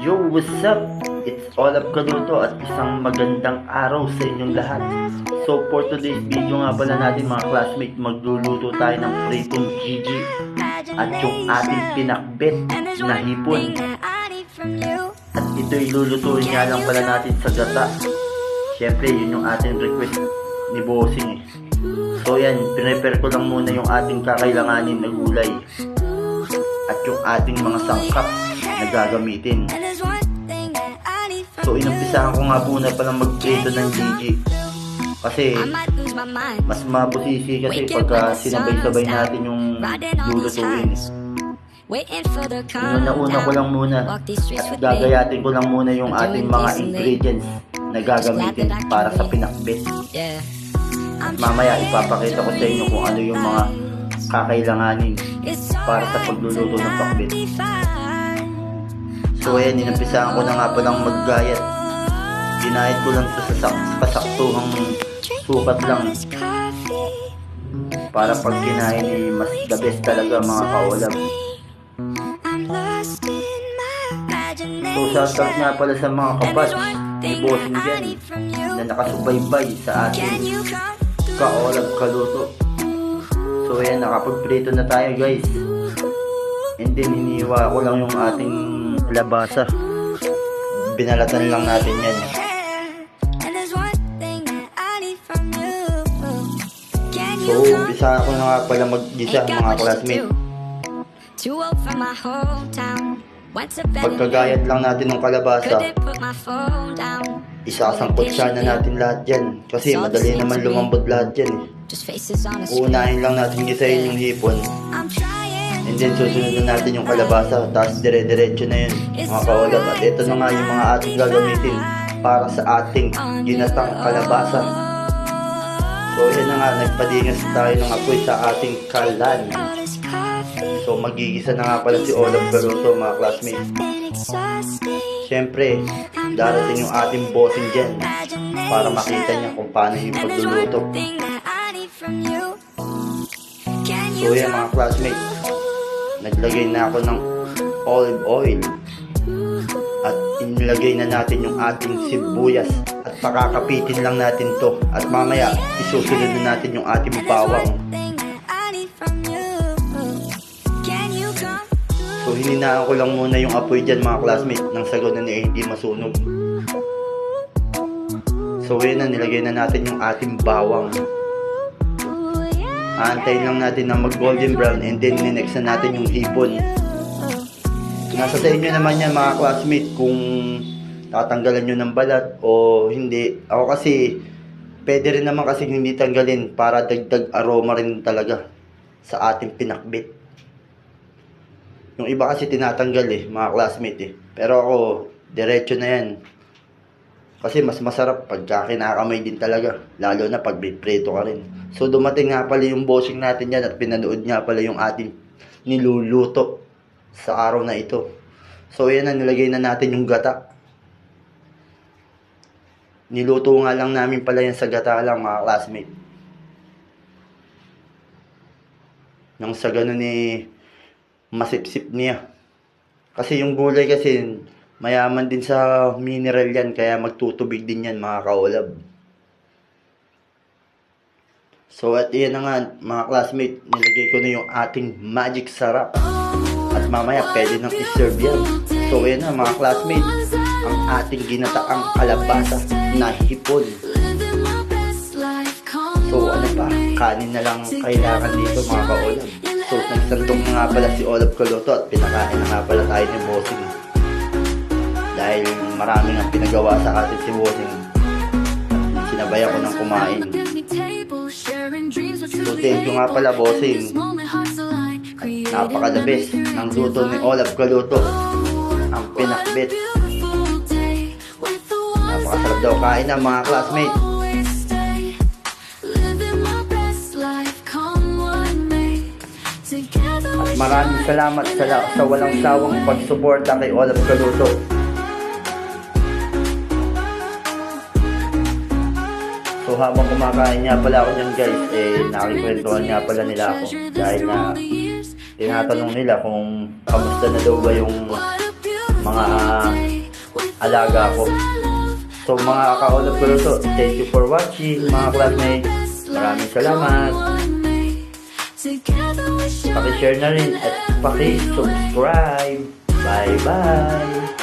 Yo, what's up? It's Olap Kaluto at isang magandang araw sa inyong lahat. So for today's video nga pala natin mga classmates, magluluto tayo ng pritong Gigi at yung ating pinakbet na hipon. At ito'y lulutuin nga lang pala natin sa gata. Syempre yun yung ating request ni Bossing eh. So yan, prepare ko lang muna yung ating kakailanganin na gulay at yung ating mga sangkap na gagamitin. So inumpisahan ko nga muna palang magprito ng Gigi kasi mas mabusisi kasi pagka sinabay-sabay natin yung lulutuin. Una ko lang muna at gagayatin ko lang muna yung ating mga ingredients na gagamitin para sa pinakbet. At mamaya ipapakita ko sa inyo kung ano yung mga kakailanganin para sa pagluluto ng pakbet. So ayan, inumpisahan ko na nga palang maggayat. Ginayat ko lang sa kasaktuhang sukat lang para pag kinain mas the best talaga mga kaolab. So shoutout nga pala sa mga kabatch ni Bossing dyan na nakasubaybay sa ating kaolab kaluto. So ayan, nakapagprito na tayo guys. And then iniwa ko lang yung ating labasa. Binalatan lang natin yan. So umpisa ko na nga pala mag-gisa mga classmates. Pagkagayat lang natin ng kalabasa, isasangkot sana natin lahat dyan kasi madali naman lumambot lahat dyan eh. Uunahin lang natin gisahin yung hipon, and then susunod na natin yung kalabasa, tapos dire-diretso na yun mga kaolab. At ito na nga yung mga ating gagamitin para sa ating ginatang kalabasa. So yan na nga, nagpadingas tayo ng apoy sa ating kalan. So magigisa na nga pala si Olap Kaluto mga classmates. Siyempre, darating yung ating bossing dyan para makita niya kung paano yung pagluluto. So yan mga classmates, naglagay na ako ng olive oil at inilagay na natin yung ating sibuyas at pakakapitin lang natin to at mamaya isusunod na natin yung ating bawang. So hininaan ko lang muna yung apoy dyan mga classmates nang sa ganun eh hindi masunog. So yun na, nilagay na natin yung ating bawang. Aantayin lang natin na mag golden brown and then next na natin yung hipon. Nasa sa inyo naman yan mga classmates kung tatanggalan nyo ng balat o hindi. Ako kasi pwede rin naman kasi hindi tanggalin para dagdag aroma rin talaga sa ating pinakbet. Yung iba kasi tinatanggal eh mga classmates eh. Pero ako diretso na yan. Kasi mas masarap pagka kinakamay din talaga. Lalo na pag preto ka rin. So dumating nga pala yung bossing natin yan at pinanood nga pala yung ating niluluto sa araw na ito. So yan na, nilagay na natin yung gata. Niluto nga lang namin pala yan sa gata lang mga classmates. Nang sa ganun eh masipsip niya. Kasi yung gulay kasi mayaman din sa mineral yan, kaya magtutubig din yan mga kaolab. So at yan na nga mga classmates, nilagay ko na yung ating magic sarap. At mamaya pwede nang iserve yan. So yan na mga classmates, ang ating ginataang kalabasa na hipon. So ano pa, kanin na lang kailangan dito mga kaolab. So nagsandong na nga pala si Olap Kaluto at pinakain na nga pala tayo ni Bossing. Dahil maraming ang pinagawa sa atin si Bossing, sinabay ako ng kumain. So thank you nga pala Bossing. Napaka the best ng luto ni Olap Kaluto, ang pinakbet. Napakasarap daw kain na mga classmates. At maraming salamat sa walang sawang pagsuporta kay Olap Kaluto. So habang kumakain nga pala ako dyan guys, nakikwentuhan nga pala nila ako dahil na tinatanong nila kung kamusta na daw ba yung mga alaga ko. So mga kaulap ko so, thank you for watching mga classmates. Maraming salamat. Paki-share na rin at paki-subscribe. Bye bye.